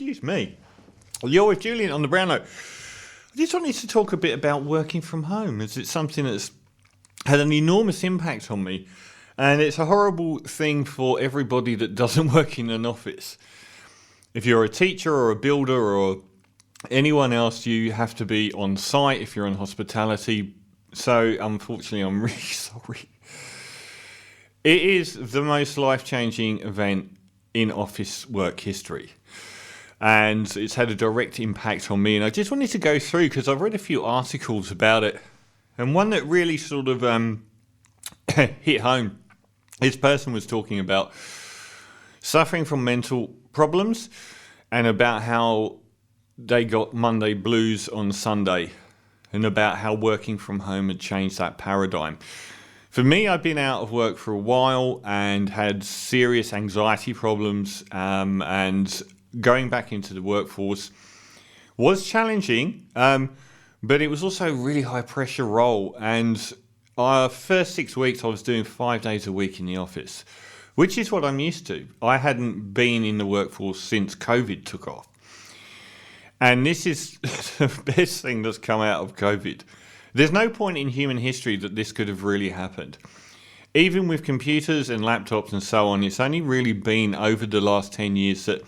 Excuse me. You're with Julian on the Brown Note. I just wanted to talk a bit about working from home, as it's something that's had an enormous impact on me. And it's a horrible thing for everybody that doesn't work in an office. If you're a teacher or a builder or anyone else, you have to be on site if you're in hospitality. So, unfortunately, I'm really sorry. It is the most life-changing event in office work history. And it's had a direct impact on me. And I just wanted to go through, because I've read a few articles about it. And one that really sort of hit home. This person was talking about suffering from mental problems and about how they got Monday blues on Sunday and about how working from home had changed that paradigm. For me, I've been out of work for a while and had serious anxiety problems, and going back into the workforce was challenging, but it was also a really high pressure role. And our first 6 weeks I was doing 5 days a week in the office, which is what I'm used to. I hadn't been in the workforce since COVID took off. And this is the best thing that's come out of COVID. There's no point in human history that this could have really happened. Even with computers and laptops and so on, it's only really been over the last 10 years that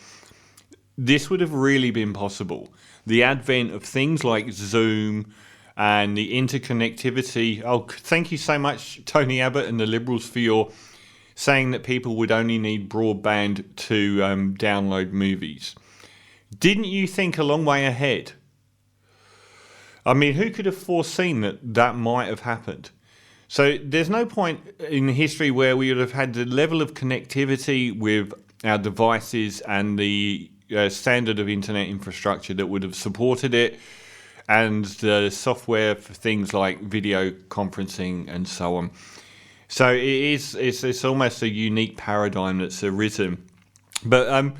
this would have really been possible. The advent of things like Zoom and the interconnectivity. Oh, thank you so much, Tony Abbott and the Liberals, for your saying that people would only need broadband to download movies. Didn't you think a long way ahead? I mean, who could have foreseen that that might have happened? So there's no point in history where we would have had the level of connectivity with our devices and the standard of internet infrastructure that would have supported it, and the software for things like video conferencing and so on. So it's almost a unique paradigm that's arisen. But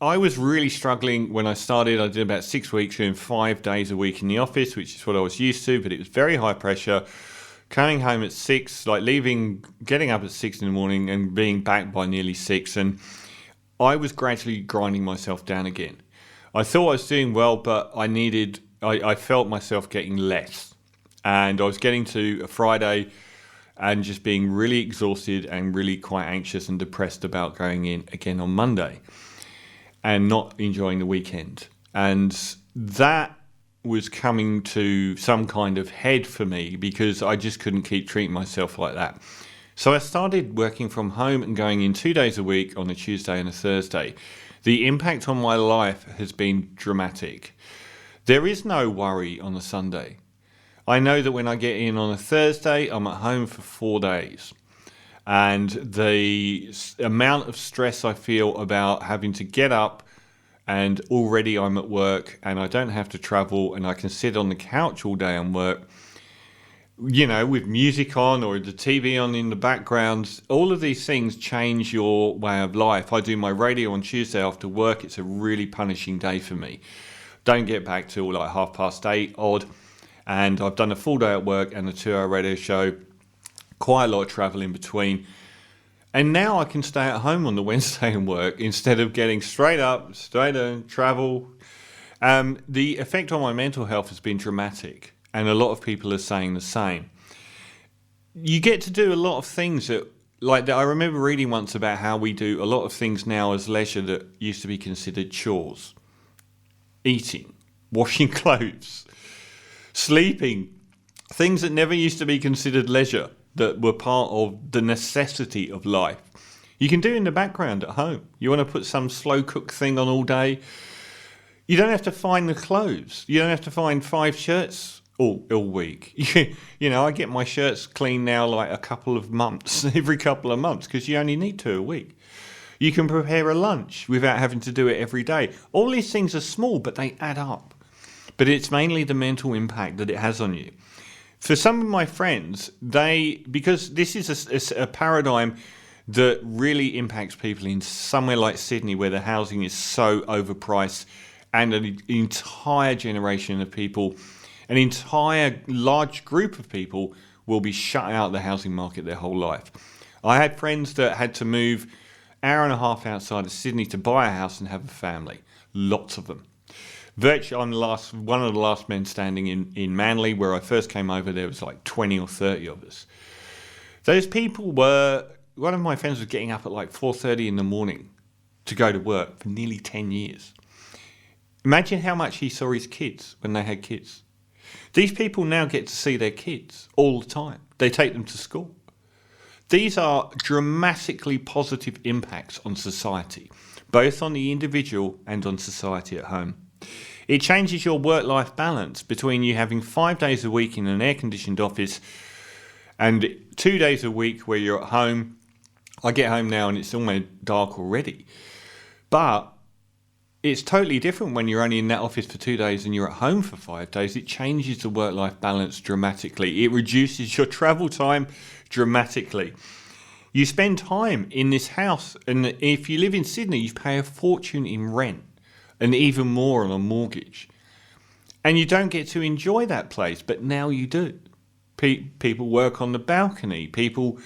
I was really struggling when I started. I did about 6 weeks doing 5 days a week in the office, which is what I was used to, but it was very high pressure. Coming home at 6, getting up at 6 in the morning and being back by nearly 6. And I was gradually grinding myself down again. I thought I was doing well, but I felt myself getting less. And I was getting to a Friday and just being really exhausted and really quite anxious and depressed about going in again on Monday and not enjoying the weekend. And that was coming to some kind of head for me because I just couldn't keep treating myself like that. So I started working from home and going in 2 days a week on a Tuesday and a Thursday. The impact on my life has been dramatic. There is no worry on a Sunday. I know that when I get in on a Thursday, I'm at home for 4 days. And the amount of stress I feel about having to get up and already I'm at work and I don't have to travel and I can sit on the couch all day and work, with music on or the TV on in the background, all of these things change your way of life. I do my radio on Tuesday after work. It's a really punishing day for me. Don't get back till like 8:30 odd. And I've done a full day at work and a 2-hour radio show, quite a lot of travel in between. And now I can stay at home on the Wednesday and work instead of getting straight up, straight in, travel. The effect on my mental health has been dramatic. And a lot of people are saying the same. You get to do a lot of things that I remember reading once about how we do a lot of things now as leisure that used to be considered chores. Eating, washing clothes, sleeping, things that never used to be considered leisure, that were part of the necessity of life. You can do in the background at home. You want to put some slow cook thing on all day. You don't have to find the clothes. You don't have to find 5 shirts all week. I get my shirts clean now like a couple of months, every couple of months, because you only need 2 a week. You can prepare a lunch without having to do it every day. All these things are small, but they add up. But it's mainly the mental impact that it has on you. For some of my friends, because this is a paradigm that really impacts people in somewhere like Sydney, where the housing is so overpriced, and an entire generation of people, an entire large group of people will be shut out of the housing market their whole life. I had friends that had to move hour and a half outside of Sydney to buy a house and have a family. Lots of them. Virtually, I'm one of the last men standing in Manly, where I first came over. There was like 20 or 30 of us. Those people one of my friends was getting up at like 4:30 in the morning to go to work for nearly 10 years. Imagine how much he saw his kids when they had kids. These people now get to see their kids all the time. They take them to school. These are dramatically positive impacts on society, both on the individual and on society at home. It changes your work-life balance between you having 5 days a week in an air-conditioned office and 2 days a week where you're at home. I get home now and it's almost dark already. But it's totally different when you're only in that office for 2 days and you're at home for 5 days. It changes the work-life balance dramatically. It reduces your travel time dramatically. You spend time in this house, and if you live in Sydney, you pay a fortune in rent and even more on a mortgage. And you don't get to enjoy that place, but now you do. People work on the balcony. People,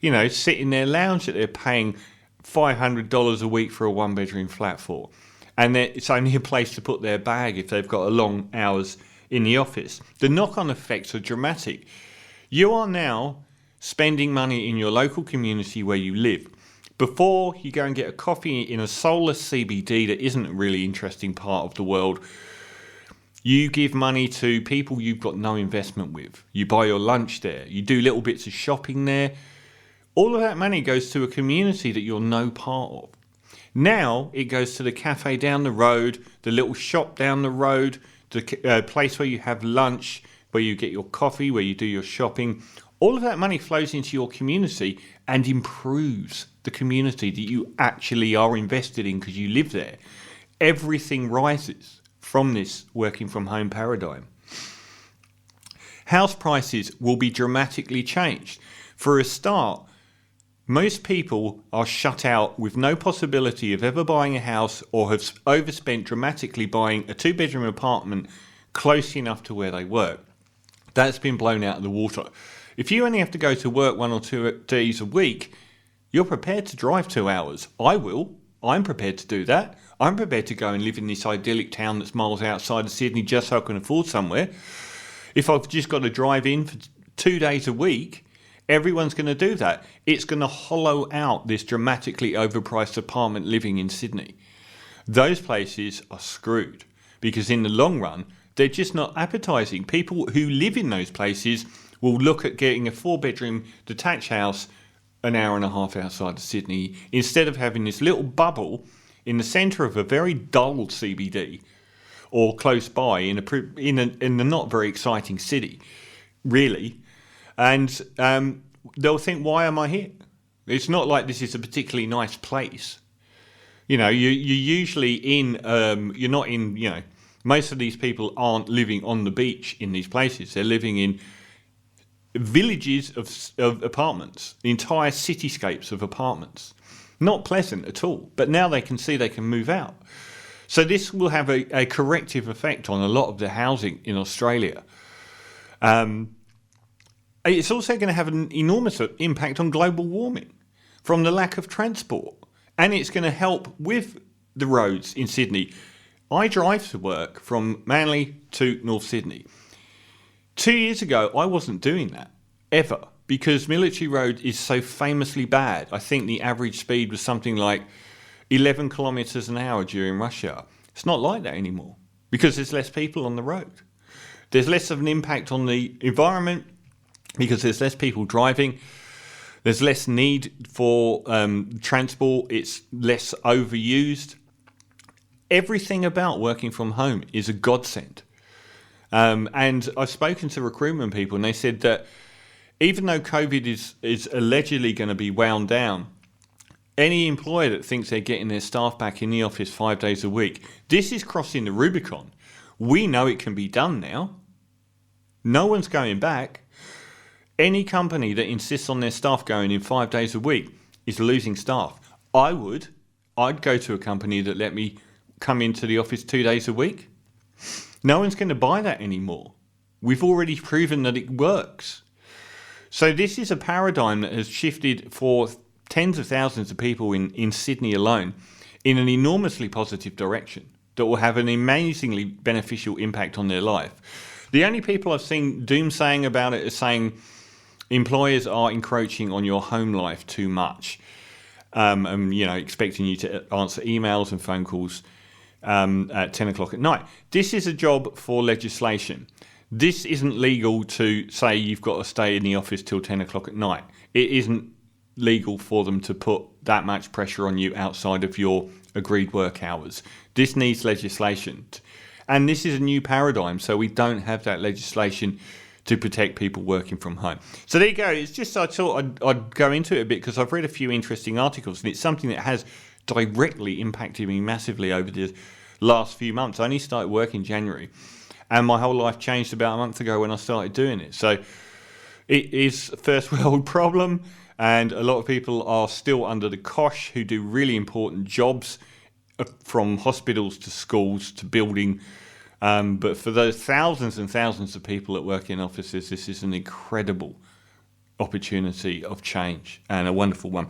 sit in their lounge that they're paying $500 a week for a one-bedroom flat for. And it's only a place to put their bag if they've got a long hours in the office. The knock-on effects are dramatic. You are now spending money in your local community where you live. Before you go and get a coffee in a soulless CBD that isn't a really interesting part of the world, you give money to people you've got no investment with. You buy your lunch there. You do little bits of shopping there. All of that money goes to a community that you're no part of. Now it goes to the cafe down the road, the little shop down the road, the place where you have lunch, where you get your coffee, where you do your shopping. All of that money flows into your community and improves the community that you actually are invested in because you live there. Everything rises from this working from home paradigm. House prices will be dramatically changed. For a start, most people are shut out with no possibility of ever buying a house or have overspent dramatically buying a 2-bedroom apartment close enough to where they work. That's been blown out of the water. If you only have to go to work 1 or 2 days a week, you're prepared to drive 2 hours. I will. I'm prepared to do that. I'm prepared to go and live in this idyllic town that's miles outside of Sydney just so I can afford somewhere. If I've just got to drive in for 2 days a week, everyone's going to do that. It's going to hollow out this dramatically overpriced apartment living in Sydney. Those places are screwed because in the long run, they're just not appetising. People who live in those places will look at getting a 4-bedroom detached house an hour and a half outside of Sydney instead of having this little bubble in the centre of a very dull CBD or close by in a not very exciting city, really. And they'll think, why am I here? It's not like this is a particularly nice place. You're usually you're not in, most of these people aren't living on the beach in these places. They're living in villages of apartments, entire cityscapes of apartments. Not pleasant at all, but now they can see they can move out. So this will have a corrective effect on a lot of the housing in Australia. It's also going to have an enormous impact on global warming from the lack of transport. And it's going to help with the roads in Sydney. I drive to work from Manly to North Sydney. 2 years ago, I wasn't doing that, ever, because Military Road is so famously bad. I think the average speed was something like 11 kilometres an hour during rush hour. It's not like that anymore, because there's less people on the road. There's less of an impact on the environment, because there's less people driving. There's less need for transport. It's less overused. Everything about working from home is a godsend. And I've spoken to recruitment people and they said that even though COVID is allegedly going to be wound down, any employer that thinks they're getting their staff back in the office 5 days a week, this is crossing the Rubicon. We know it can be done now. No one's going back. Any company that insists on their staff going in 5 days a week is losing staff. I'd go to a company that let me come into the office 2 days a week. No one's going to buy that anymore. We've already proven that it works. So this is a paradigm that has shifted for tens of thousands of people in Sydney alone in an enormously positive direction that will have an amazingly beneficial impact on their life. The only people I've seen doomsaying about it are saying employers are encroaching on your home life too much, and expecting you to answer emails and phone calls at 10 o'clock at night. This is a job for legislation. This isn't legal to say you've got to stay in the office till 10 o'clock at night. It isn't legal for them to put that much pressure on you outside of your agreed work hours. This needs legislation. And this is a new paradigm, so we don't have that legislation to protect people working from home. So there you go. It's just I thought I'd go into it a bit because I've read a few interesting articles, and it's something that has directly impacted me massively over the last few months. I only started work in January, and my whole life changed about a month ago when I started doing it. So it is a first world problem, and a lot of people are still under the cosh who do really important jobs, from hospitals to schools to building. But for those thousands and thousands of people that work in offices, this is an incredible opportunity of change and a wonderful one.